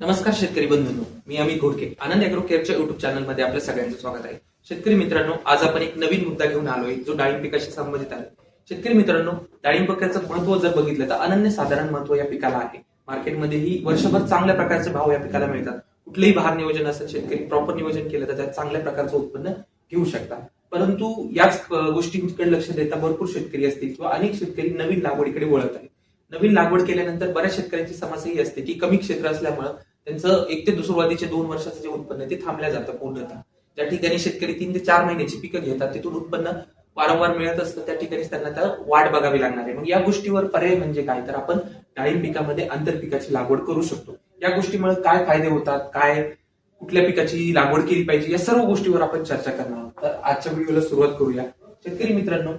नमस्कार शेतकरी बंधूंनो, मी अमित घोडके. आनंद agro केअरच्या YouTube चॅनलमध्ये आपल्या सगळ्यांचं स्वागत आहे. शेतकरी मित्रांनो, आज आपण एक नवीन मुद्दा घेऊन आलोय जो डाळिंब पिकाशी संबंधित आहे. शेतकरी मित्रांनो, डाळिंब पिकाचं महत्व जर बघितलं तर अनन्यसाधारण महत्व या पिकाला आहे. मार्केटमध्येही वर्षभर चांगल्या प्रकारचे भाव या पिकाला मिळतात. कुठलेही बहार नियोजन असेल, शेतकरी प्रॉपर नियोजन केलं तर त्यात चांगल्या प्रकारचं उत्पन्न घेऊ शकतात. परंतु याच गोष्टींकडे लक्ष देता भरपूर शेतकरी असतील किंवा अनेक शेतकरी नवीन लागवडीकडे वळत आहेत. नवीन लागवड केल्यानंतर बऱ्याच शेतकऱ्यांची समस्या ही असते की कमी क्षेत्र असल्यामुळे त्यांचं 1 ते सुरुवातीचे 2 वर्षाचं जे उत्पन्न आहे ते थांबल्या जातं पूर्णतः. ज्या ठिकाणी शेतकरी 3 ते 4 महिन्याची पिकं घेतात तिथून उत्पन्न वारंवार मिळत असतं, त्या ठिकाणी त्यांना त्या वाट बघावी लागणार आहे. मग या गोष्टीवर पर्याय म्हणजे काय, तर आपण डाळिंब पिकामध्ये आंतरपिकाची लागवड करू शकतो. या गोष्टीमुळे काय फायदे होतात, काय कुठल्या पिकाची लागवड केली पाहिजे, या सर्व गोष्टीवर आपण चर्चा करणार आहोत. तर आजच्या व्हिडिओला सुरुवात करूया. शेतकरी मित्रांनो,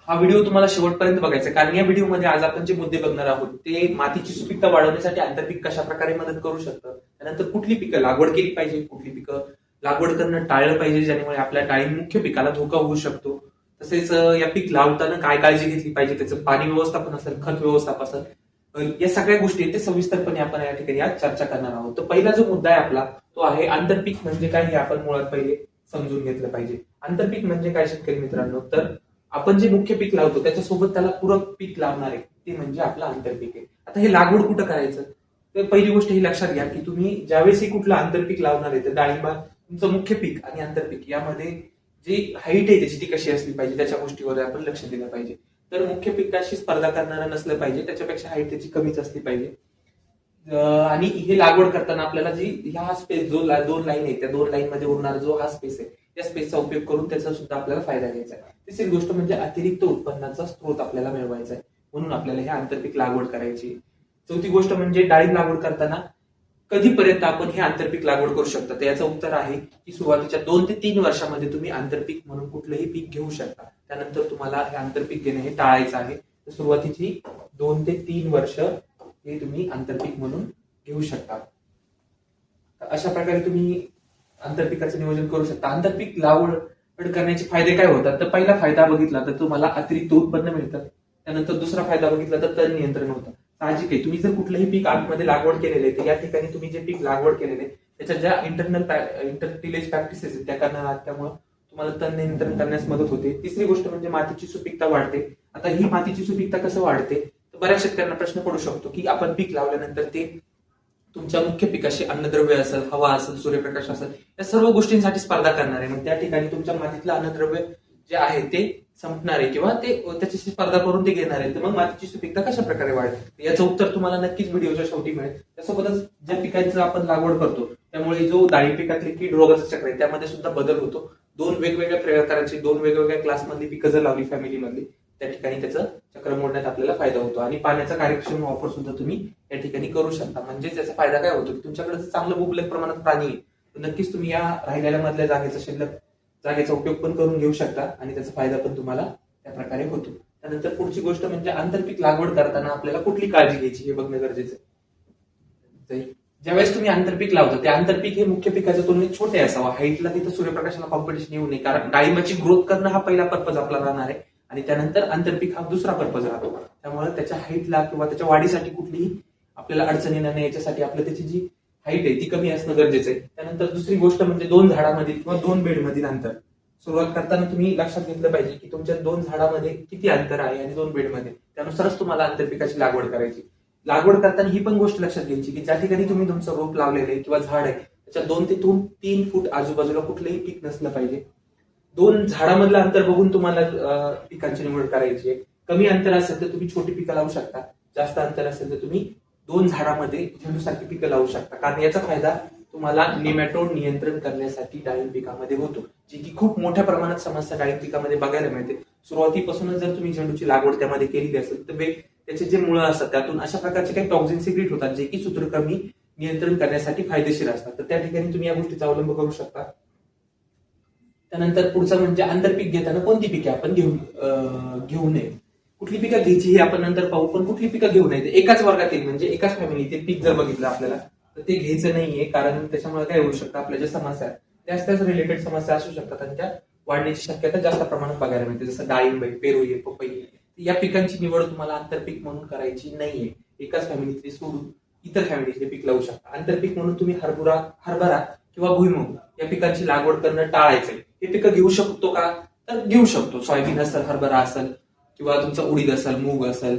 हा व्हिडिओ तुम्हाला शेवटपर्यंत बघायचा आहे, कारण या व्हिडिओमध्ये आज आपण जे मुद्दे बघणार आहोत ते मातीची सुपीकता वाढवण्यासाठी आंतरपीक कशा प्रकारे मदत करू शकतं, त्यानंतर कुठली पिकं लागवड केली पाहिजे, कुठली पिकं लागवड करणं टाळलं पाहिजे ज्यामुळे आपल्या डाळिंब मुख्य पिकाला धोका होऊ शकतो, तसेच या पीक लावताना काय काळजी घेतली पाहिजे, त्याचं पाणी व्यवस्थापन असेल, खत व्यवस्थापन असेल, या सगळ्या गोष्टी ते सविस्तरपणे आपण या ठिकाणी आज चर्चा करणार आहोत. तर पहिला जो मुद्दा आहे आपला तो आहे आंतरपीक म्हणजे काय, हे आपण मुळात पहिले समजून घेतलं पाहिजे. आंतरपीक म्हणजे काय शेतकरी मित्रांनो, तर आपण जे मुख्य पीक लावतो त्याच्यासोबत त्याला पूरक पीक लावणार आहे ते म्हणजे आपलं आंतरपीक आहे. आता हे लागवड कुठं करायचं, तर पहिली गोष्ट ही लक्षात घ्या की तुम्ही ज्यावेळेस कुठलं आंतरपीक लावणार आहे तर डाळिंबा तुमचं मुख्य पीक आणि आंतरपीक यामध्ये जी हाईट आहे त्याची ती कशी असली पाहिजे त्याच्या गोष्टीवर आपण लक्ष दिलं पाहिजे. तर मुख्य पिकाशी स्पर्धा करणारं नसलं पाहिजे, त्याच्यापेक्षा हाईट त्याची कमीच असली पाहिजे. आणि हे लागवड करताना आपल्याला जी ह्या स्पेस जो 2 लाईन आहे त्या 2 लाईन मध्ये उरणारा जो हा स्पेस आहे त्या स्पेसचा उपयोग करून त्याचा सुद्धा आपल्याला फायदा घ्यायचा आहे. तिसरी गोष्ट म्हणजे अतिरिक्त उत्पन्नाचा स्रोत आपल्याला मिळवायचा आहे, म्हणून आपल्याला हे आंतरपीक लागवड करायची. चौथी गोष्ट म्हणजे डाळिंब लागवड करताना कधीपर्यंत आपण हे आंतरपीक लागवड करू शकता, तर याचं उत्तर आहे की सुरुवातीच्या 2 ते 3 वर्षामध्ये तुम्ही आंतरपीक म्हणून कुठलंही पीक घेऊ शकता. त्यानंतर तुम्हाला हे आंतरपीक घेणं हे टाळायचं आहे. तर सुरुवातीची 2 ते 3 वर्ष हे तुम्ही आंतरपीक म्हणून घेऊ शकता. अशा प्रकारे तुम्ही आंतरपिकाचं नियोजन करू शकता. आंतरपीक लागवड करण्याचे फायदे काय होतात, तर पहिला फायदा बघितला तर तुम्हाला अतिरिक्त उत्पन्न मिळतं. त्यानंतर दुसरा फायदा बघितला तर तण नियंत्रण होतं. साहजिक आहे, तुम्ही जर कुठलंही पीक आतमध्ये लागवड केलेले आहे तर या ठिकाणी तुम्ही जे पीक लागवड केलेले त्याच्या ज्या इंटरटिलेज प्रॅक्टिसेस आहेत त्या करणार आहात, त्यामुळे तुम्हाला तण नियंत्रण करण्यास मदत होते. तिसरी गोष्ट म्हणजे मातीची सुपीकता वाढते. आता ही मातीची सुपीकता कसं वाढते, तर बऱ्याच शेतकऱ्यांना प्रश्न पडू शकतो की आपण पीक लावल्यानंतर ते तुमच्या मुख्य पिकाशी अन्नद्रव्य असेल, हवा असेल, सूर्यप्रकाश असेल, या सर्व गोष्टींसाठी स्पर्धा करणार आहे. मग त्या ठिकाणी तुमच्या मातीतलं अन्नद्रव्य जे आहे ते संपणार आहे किंवा ते त्याच्याशी स्पर्धा करून ते घेणार आहे. तर मग मातीची सुपीकता कशा प्रकारे वाढेल, याचं उत्तर तुम्हाला नक्कीच व्हिडिओच्या शेवटी मिळेल. त्यासोबतच ज्या पिकांचं आपण लागवड करतो त्यामुळे जो डाळिंब पिकातले कीड रोगाचं चक्र आहे त्यामध्ये सुद्धा बदल होतो. 2 वेगवेगळ्या प्रकारांची 2 वेगवेगळ्या क्लासमधली पिकं जर लावली फॅमिलीमधली, त्या ठिकाणी त्याचं चक्र मोडण्यात आपल्याला फायदा होतो. आणि पाण्याचा कार्यक्षम वापर सुद्धा तुम्ही या ठिकाणी करू शकता. म्हणजे त्याचा फायदा काय होतो की तुमच्याकडे जर चांगलं मुबलक प्रमाणात पाणी आहे तर नक्कीच तुम्ही या राहिलेल्या मधल्या शिल्लक जागेचा उपयोग पण करून घेऊ शकता आणि त्याचा फायदा पण तुम्हाला त्या प्रकारे होतो. त्यानंतर पुढची गोष्ट म्हणजे आंतरपीक लागवड करताना आपल्याला कुठली काळजी घ्यायची हे बघणं गरजेचं आहे. ज्यावेळेस तुम्ही आंतरपीक लावता त्या आंतरपीक हे मुख्य पिकाच्या तुलनेत छोटे असावं. हाईटला तिथं सूर्यप्रकाशाला कॉम्पिटिशन येऊ नये, कारण डाळिंबाची ग्रोथ करणं हा पहिला पर्पज आपला राहणार आहे आणि त्यानंतर आंतरपीक हा दुसरा पर्पज राहतो. त्यामुळे त्याच्या हाईटला किंवा त्याच्या वाढीसाठी कुठलीही आपल्याला अडचण येणार नाही, याच्यासाठी आपलं त्याची जी हाईट आहे ती कमी असणं गरजेचं आहे. त्यानंतर दुसरी गोष्ट म्हणजे 2 झाडामधील किंवा 2 बेडमधील अंतर. सुरुवात करताना तुम्ही लक्षात घेतलं पाहिजे की तुमच्या 2 झाडामध्ये किती अंतर आहे आणि 2 बेडमध्ये, त्यानुसारच तुम्हाला आंतरपिकाची लागवड करायची. लागवड करताना ही पण गोष्ट लक्षात घ्यायची की ज्या ठिकाणी तुम्ही तुमचं रोप लावलेलं आहे किंवा झाड आहे त्याच्या 2 ते 3 फूट आजूबाजूला कुठलंही पीक नसलं पाहिजे. 2 झाडामधलं अंतर बघून तुम्हाला पिकांची निवड करायची आहे. कमी अंतर असेल तर तुम्ही छोटी पिकं लावू शकता, जास्त अंतर असेल तर तुम्ही 2 झाडामध्ये झेंडूसारखी पिकं लावू शकता, कारण याचा फायदा तुम्हाला निमॅटोड नियंत्रण करण्यासाठी डाळिंब पिकामध्ये होतो, जी की खूप मोठ्या प्रमाणात समस्या डाळिंब पिकामध्ये बघायला मिळते. सुरुवातीपासूनच जर तुम्ही झेंडूची लागवड त्यामध्ये केलेली असेल तर त्याचे जे मुळं असतात त्यातून अशा प्रकारचे काही टॉक्झिन सिक्रेट होतात जे की सूत्रकृमी नियंत्रण करण्यासाठी फायदेशीर असतात. तर त्या ठिकाणी तुम्ही या गोष्टीचा अवलंब करू शकता. त्यानंतर पुढचं म्हणजे आंतरपीक घेताना कोणती पिके आपण घेऊ नये, कुठली पिकं घ्यायची हे आपण नंतर पाहू, पण कुठली पिकं घेऊ नये एकाच वर्गातील म्हणजे एकाच फॅमिलीतील पीक जर बघितलं आपल्याला तर ते घ्यायचं नाहीये, कारण त्याच्यामुळे काय होऊ शकतं, आपल्या ज्या समस्या आहेत त्याच रिलेटेड समस्या असू शकतात आणि त्या वाढण्याची शक्यता जास्त प्रमाणात बघायला मिळते. जसं डाळिंब आहे, पेरू आहे, पपई आहे, या पिकांची निवड तुम्हाला आंतरपीक म्हणून करायची नाहीये. एकाच फॅमिलीतली सोडून इतर फॅमिलीचे पीक लावू शकता. आंतरपीक म्हणून तुम्ही हरभरा किंवा भुईमूग या पिकांची लागवड करणं टाळायचंय. हे पिकं घेऊ शकतो का? तर घेऊ शकतो. सोयाबीन असेल, हरभरा असेल किंवा तुमचा उडीद असेल, मूग असेल,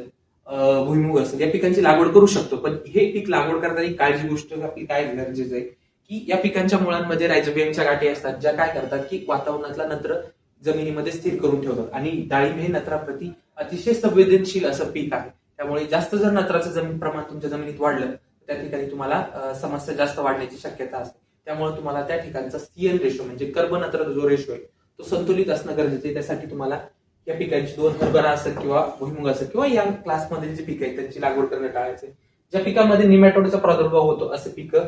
भुईमूग असेल, या पिकांची लागवड करू शकतो. पण हे पीक लागवड करताना काळजी गोष्ट आपली काय गरजेचं आहे की या पिकांच्या मुळांमध्ये रायझोबियमच्या गाठी असतात, ज्या काय करतात की वातावरणातला नत्र जमिनीमध्ये स्थिर करून ठेवतात. आणि डाळिंब हे नत्राप्रती अतिशय संवेदनशील असं पीक आहे. त्यामुळे जास्त जर नत्राचं जमीन प्रमाण तुमच्या जमिनीत वाढलं तर त्या ठिकाणी तुम्हाला समस्या जास्त वाढण्याची शक्यता असते. त्यामुळे तुम्हाला त्या ठिकाणचा CN रेशो म्हणजे कर्ब नत्र जो रेशो आहे तो संतुलित असणं गरजेचं आहे. त्यासाठी तुम्हाला या पिकांची 2 हरभरा असेल किंवा भुईमुग असेल किंवा या क्लासमधील जे पीक आहे त्यांची लागवड करणं टाळायचे. ज्या पिकामध्ये निमॅटोडचा प्रादुर्भाव होतो असे पिकं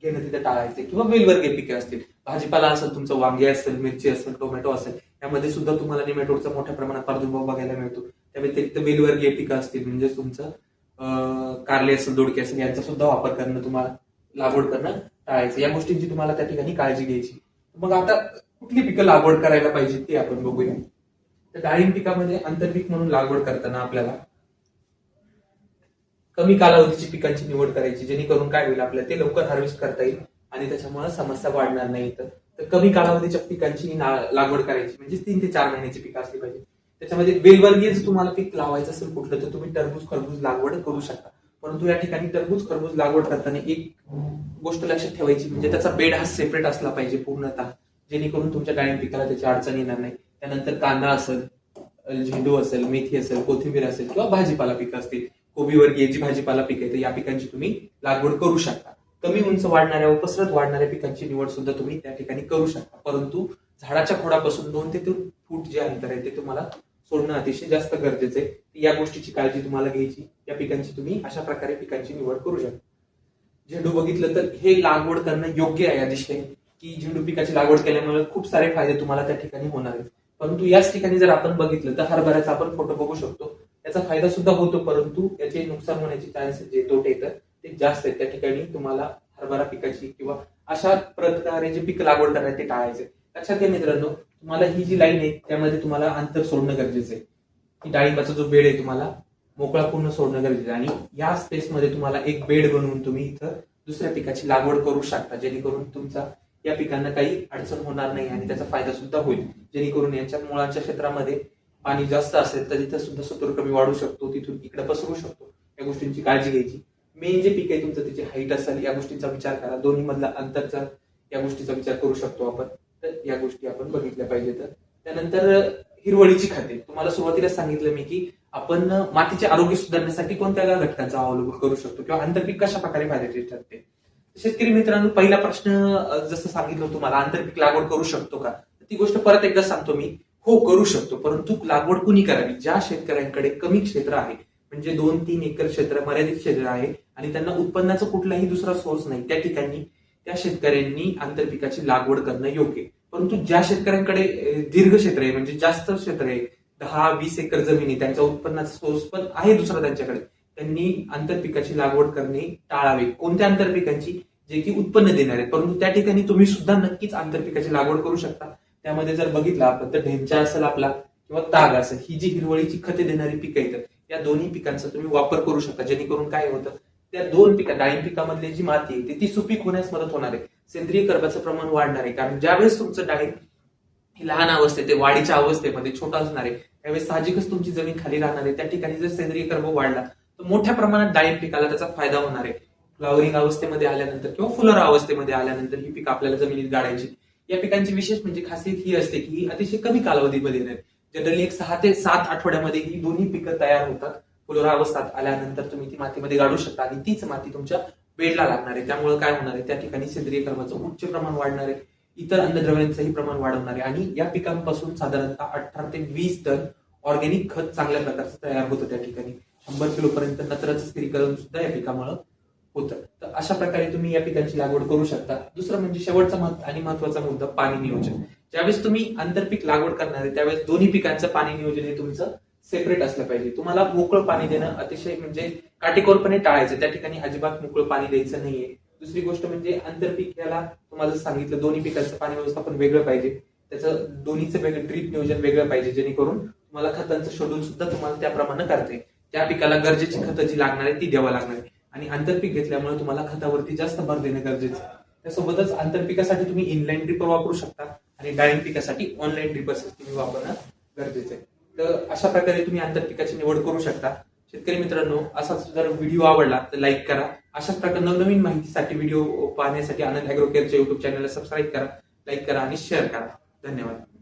घेणं तिथे टाळायचे. किंवा वेलवर्गीय पिके असतील, भाजीपाला असेल, तुमचं वांगे असेल, मिरची असेल, टोमॅटो असेल, यामध्ये सुद्धा तुम्हाला निमॅटोडचा मोठ्या प्रमाणात प्रादुर्भाव बघायला मिळतो. त्या व्यतिरिक्त वेलवर्गीय पिकं असतील म्हणजे तुमचं कारले असेल, दोडके असेल, यांचा सुद्धा वापर करणं तुम्हाला लागवड करणं टाळायचं. या गोष्टींची तुम्हाला त्या ठिकाणी काळजी घ्यायची. मग आता कुठली पिकं लागवड करायला पाहिजे ते आपण बघूया. तर डाळिंब पिकामध्ये आंतरपीक म्हणून लागवड करताना आपल्याला कमी कालावधीची पिकांची निवड करायची, जेणेकरून काय होईल आपल्याला ते लवकर हार्वेस्ट करता येईल आणि त्याच्यामुळे समस्या वाढणार नाही. तर कमी कालावधीच्या पिकांची लागवड करायची म्हणजे 3 ते 4 महिन्याची पिकं असली पाहिजे. त्याच्यामध्ये वेलवर्गीय जर तुम्हाला पीक लावायचं असेल कुठलं तर तुम्ही टरबूज खरबूज लागवड करू शकता. परंतु या ठिकाणी टरबूज खरबूज लागवड करताना एक गोष्ट लक्षात ठेवायची म्हणजे त्याचा बेड हा सेपरेट असला पाहिजे पूर्णतः, जेणेकरून तुमच्या डाळिंब पिकाला त्याची अडचण येणार नाही. त्यानंतर कांदा असेल, झेंडू असेल, मेथी असेल, कोथिंबीर असेल किंवा भाजीपाला पिकं असतील, कोबीवर्गीय जी भाजीपाला पिकं आहे तर या पिकांची तुम्ही लागवड करू शकता. कमी उंच वाढणाऱ्या व पसरत वाढणाऱ्या पिकांची निवड सुद्धा तुम्ही त्या ठिकाणी करू शकता. परंतु झाडाच्या खोडापासून 2 ते 3 फूट जे अंतर आहे ते तुम्हाला सोडणं अतिशय जास्त गरजेचं आहे. या गोष्टीची काळजी तुम्हाला घ्यायची. या पिकांची तुम्ही अशा प्रकारे पिकांची निवड करू शकता. झेंडू बघितलं तर हे लागवड करणं योग्य आहे अतिशय, की झेंडू पिकाची लागवड केल्यामुळे खूप सारे फायदे तुम्हाला त्या ठिकाणी होणार आहेत. परंतु याच ठिकाणी जर आपण बघितलं तर हरभऱ्याचा आपण फोटो बघू शकतो. याचा फायदा सुद्धा होतो, परंतु याचे नुकसान होण्याचे चान्सेस जे तोटे येतात ते जास्त आहेत. त्या ठिकाणी तुम्हाला हरभरा पिकाची किंवा अशा प्रकारे जे पीक लागवड करायचे ते टाळायचे. लक्षात घ्या मित्रांनो, तुम्हाला ही जी लाईन आहे त्यामध्ये तुम्हाला अंतर सोडणं गरजेचं आहे. की डाळिंबाचा जो बेड आहे तुम्हाला मोकळा पूर्ण सोडणं गरजेचं आहे. आणि या स्पेसमध्ये तुम्हाला एक बेड बनवून तुम्ही इथं दुसऱ्या पिकाची लागवड करू शकता, जेणेकरून तुमचा या पिकांना काही अडचण होणार नाही आणि त्याचा फायदा सुद्धा होईल. जेणेकरून यांच्या मुळांच्या क्षेत्रामध्ये पाणी जास्त असेल तर तिथं सुद्धा सत्वर कमी वाढू शकतो, तिथून इकडे पसरू शकतो. या गोष्टींची काळजी घ्यायची. मेन जे पीक आहे तुमचं त्याची हाईट असेल या गोष्टींचा विचार करा. दोन्ही मधला अंतरचा या गोष्टीचा विचार करू शकतो आपण. तर या गोष्टी आपण बघितल्या पाहिजेत. त्यानंतर हिरवळीची खते. तुम्हाला सुरुवातीला सांगितलं मी की आपण मातीचे आरोग्य सुधारण्यासाठी कोणत्या घटकांचा अवलंब करू शकतो किंवा आंतरपीक कशा प्रकारे फायद्याचे ठरते. शेतकरी मित्रांनो, पहिला प्रश्न जसं सांगितलं तुम्हाला आंतरपीक लागवड करू शकतो का, ती गोष्ट परत एकदा सांगतो मी. हो, करू शकतो, परंतु लागवड कुणी करावी? ज्या शेतकऱ्यांकडे कमी क्षेत्र आहे म्हणजे 2-3 एकर क्षेत्र, मर्यादित क्षेत्र आहे आणि त्यांना उत्पन्नाचा कुठलाही दुसरा सोर्स नाही, त्या ठिकाणी त्या शेतकऱ्यांनी आंतरपिकाची लागवड करणं योग्य. परंतु ज्या शेतकऱ्यांकडे दीर्घ क्षेत्र आहे म्हणजे जास्त क्षेत्र आहे, 10-20 एकर जमीन आहे, त्यांचा उत्पन्नाचा सोर्स पण आहे दुसरा त्यांच्याकडे, त्यांनी आंतरपिकाची लागवड करणे टाळावे. कोणत्या आंतरपिकांची? जे की उत्पन्न देणार आहेत. परंतु त्या ठिकाणी तुम्ही सुद्धा नक्कीच आंतरपिकाची लागवड करू शकता. त्यामध्ये जर बघितलं आपण तर ढेंचा असेल आपला किंवा ताग असेल, ही जी हिरवळीची खते देणारी पिकं आहेत या दोन्ही पिकांचा तुम्ही वापर करू शकता. जेणेकरून काय होतं, त्या 2 पिका डाळिंब पिकामधली जी माती आहे ती सुपीक होण्यास मदत होणार आहे. सेंद्रिय कर्बाचं प्रमाण वाढणार आहे. कारण ज्यावेळेस तुमचं डाळिंब ही लहान अवस्थेत, वाढीच्या अवस्थेमध्ये छोटा असणार आहे, त्यावेळेस साहजिकच तुमची जमीन खाली राहणार आहे. त्या ठिकाणी जर सेंद्रिय कर्ब वाढला तर मोठ्या प्रमाणात डाळिंब पिकाला त्याचा फायदा होणार आहे. फ्लावरिंग अवस्थेमध्ये आल्यानंतर किंवा फुलोरा अवस्थेमध्ये आल्यानंतर ही पिकं आपल्याला जमिनीत गाडायची. या पिकांची विशेष म्हणजे खासियत ही असते की ही अतिशय कमी कालावधीमध्ये येणार. जनरली एक 6 ते 7 आठवड्यामध्ये ही दोन्ही पिकं तयार होतात. फुलोरा अवस्थेत आल्यानंतर तुम्ही ती मातीमध्ये गाडू शकता आणि तीच माती तुमच्या बेडला लागणार आहे. त्यामुळे काय होणार आहे, त्या ठिकाणी सेंद्रिय कर्बाचं उच्च प्रमाण वाढणार आहे, इतर अन्नद्रव्यांचंही प्रमाण वाढवणार आहे आणि या पिकांपासून साधारणतः 18 ते 20 टन ऑर्गॅनिक खत चांगल्या प्रकारचं तयार होतं. त्या ठिकाणी 100 किलो पर्यंत नत्राचं स्थिरीकरण सुद्धा या पिकामुळे होतं. तर अशा प्रकारे तुम्ही या पिकांची लागवड करू शकता. दुसरं म्हणजे शेवटचा आणि महत्वाचा मुद्दा, पाणी नियोजन. ज्यावेळेस तुम्ही आंतरपीक लागवड करणार आहे त्यावेळेस दोन्ही पिकांचं पाणी नियोजन हे तुमचं सेपरेट असलं पाहिजे. तुम्हाला मोकळं पाणी देणं अतिशय म्हणजे काटेकोरपणे टाळायचं. त्या ठिकाणी अजिबात मोकळं पाणी द्यायचं नाहीये. दुसरी गोष्ट म्हणजे आंतरपीक याला तुम्हाला सांगितलं दोन्ही पिकांचं पाणी व्यवस्थापन वेगळं पाहिजे. त्याचं दोन्हीचं वेगळं ड्रीप नियोजन वेगळं पाहिजे, जेणेकरून तुम्हाला खतांचं शेड्यूल सुद्धा तुम्हाला त्याप्रमाणे करता येईल. त्या पिकाला गरजेची खतं जी लागणार आहे ती द्यावं लागणार आहे. आणि आंतरपीक घेतल्यामुळे तुम्हाला खतावरती जास्त भर देणं गरजेचं आहे. त्यासोबतच आंतरपिकासाठी तुम्ही इनलाईन ड्रिपर वापरू शकता आणि डाळिंब पिकासाठी ऑनलाईन ड्रिपर तुम्ही वापरणं गरजेचं आहे. तर अशा प्रकारे तुम्ही आंतरपिकाची निवड करू शकता. शेतकरी मित्रांनो, असाच जर व्हिडिओ आवडला तर लाईक करा. अशाच प्रकारे नवनवीन माहितीसाठी व्हिडिओ पाहण्यासाठी आनंद ॲग्रो केअरच्या युट्यूब चॅनलला सबस्क्राईब करा, लाईक करा आणि शेअर करा. धन्यवाद.